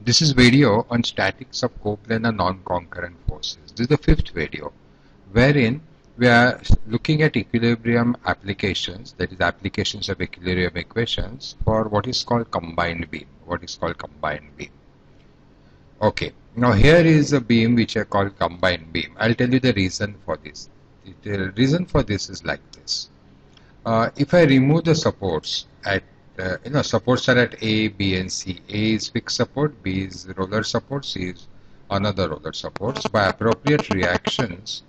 This is video on statics of coplanar non-concurrent forces. This is the fifth video, wherein we are looking at equilibrium applications, that is applications of equilibrium equations for what is called combined beam. Okay, now here is a beam which I call combined beam. I'll tell you the reason for this. The reason for this is like this. If I remove the supports at supports are at A, B, and C. A is fixed support, B is roller support, C is another roller supports. By appropriate reactions,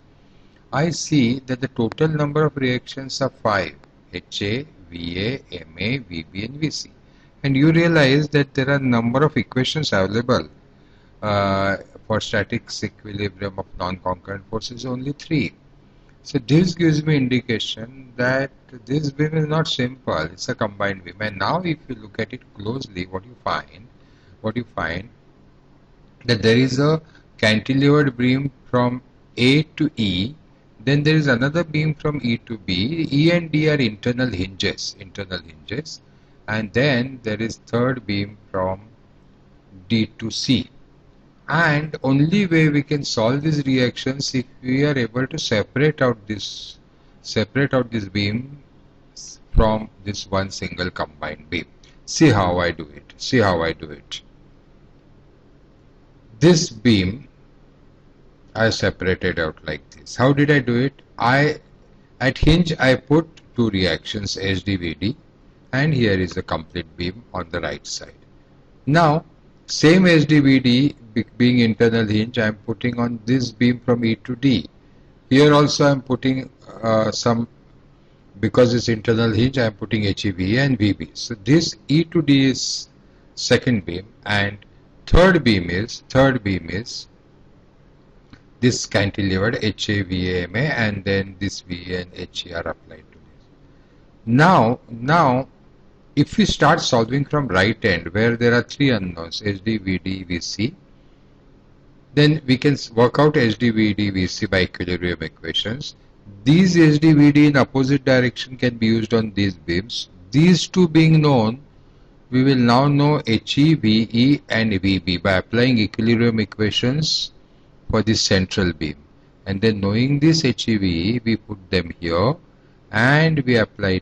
I see that the total number of reactions are 5: HA, VA, MA, VB, and VC. And you realize that there are a number of equations available for statics equilibrium of non-concurrent forces, only 3. So this gives me indication that this beam is not simple, it's a combined beam. And now if you look at it closely, what you find that there is a cantilevered beam from A to E, then there is another beam from E to B. E and D are internal hinges, and then there is third beam from D to C. And only way we can solve these reactions if we are able to separate out this beam from this one single combined beam. See how I do it. This beam I separated out like this. How did I do it? At hinge I put two reactions, HDVD, and here is a complete beam on the right side. Now same HDVD being internal hinge, I am putting on this beam from E to D. Here also I am putting because it's internal hinge, I am putting HEVA and VB. So this E to D is second beam, and third beam is this cantilevered HAVAMA, and then this VA and HE are applied to this. Now if we start solving from right end where there are three unknowns, HD, VD, VC, then we can work out HD, VD, VC by equilibrium equations. These HD, VD in opposite direction can be used on these beams. These two being known, we will now know HE, VE and VB by applying equilibrium equations for this central beam. And then knowing this HE, VE, we put them here, and we apply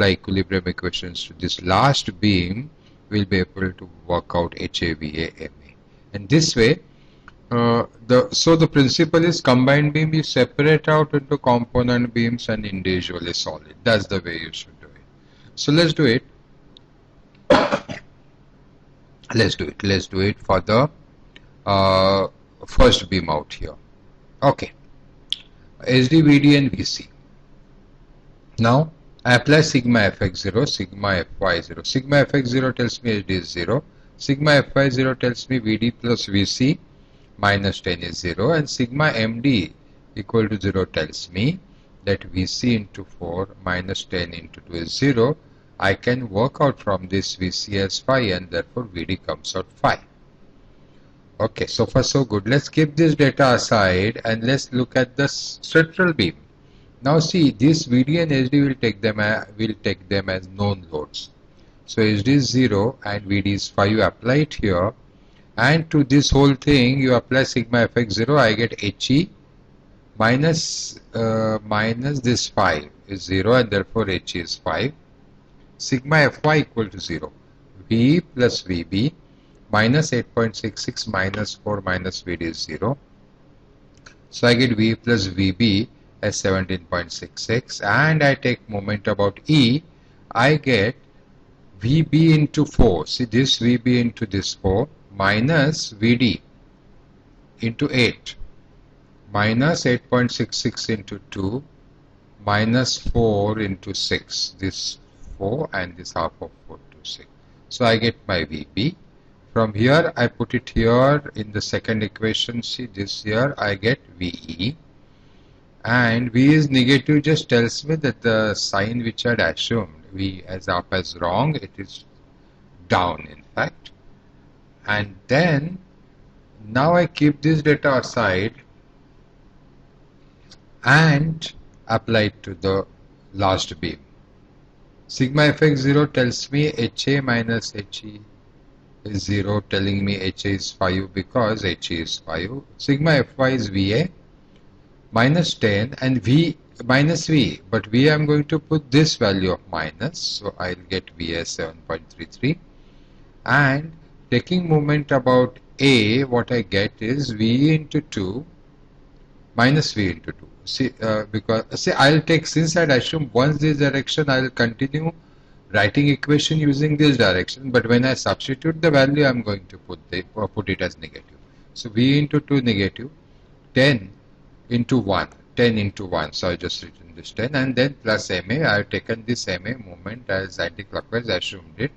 equilibrium equations to this last beam. We'll be able to work out HAVA, MA. And this way, so the principle is combined beam you separate out into component beams and individually solve it. That's the way you should do it. So let's do it. Let's do it for the first beam out here. Okay, SD, VD and VC. Now I apply sigma fx0, sigma fy0. Sigma fx0 tells me HD is 0. Sigma fy0 tells me VD plus VC minus 10 is 0. And sigma MD equal to 0 tells me that VC into 4 minus 10 into 2 is 0. I can work out from this VC as phi, and therefore VD comes out phi. Okay, so far so good. Let's keep this data aside and let's look at the central beam. Now see, this VD and HD will take them as known loads. So HD is 0 and VD is 5. You apply it here, and to this whole thing you apply sigma fx0. I get HE minus this 5 is 0, and therefore HE is 5. Sigma fy equal to 0. V plus VB minus 8.66 minus 4 minus VD is 0. So I get V plus VB as 17.66, and I take moment about E. I get VB into 4. See this VB into this 4 minus VD into 8 minus 8.66 into 2 minus 4 into 6. This 4 and this half of 4 to 6. So I get my VB. From here I put it here in the second equation. See this here I get VE. And V is negative just tells me that the sign which I had assumed V as up as wrong, it is down in fact. And then now I keep this data aside and apply it to the last beam. Sigma fx0 tells me HA minus HE is 0, telling me HA is 5 because HA is 5. Sigma Fy is VA minus 10 and V minus V, but V I'm going to put this value of minus, so I'll get VA 7.33, and taking moment about A, what I get is V into 2 minus V into 2. See, I'll take, since I'd assume once this direction, I'll continue writing equation using this direction, but when I substitute the value, I'm going to put it as negative. So V into 2 negative, 10 into 1, 10 into 1, so I just written this 10, and then plus MA. I have taken this MA moment as anti-clockwise, assumed it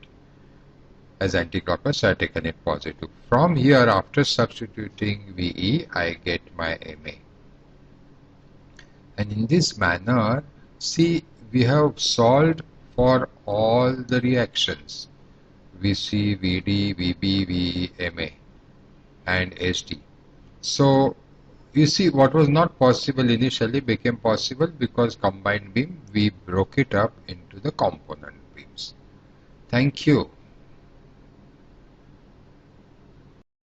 as anti-clockwise, so I have taken it positive. From here, after substituting VE, I get my MA. And in this manner, see, we have solved for all the reactions, VC, VD, VB, VE, MA, and SD. So, you see, what was not possible initially became possible because combined beam, we broke it up into the component beams. Thank you.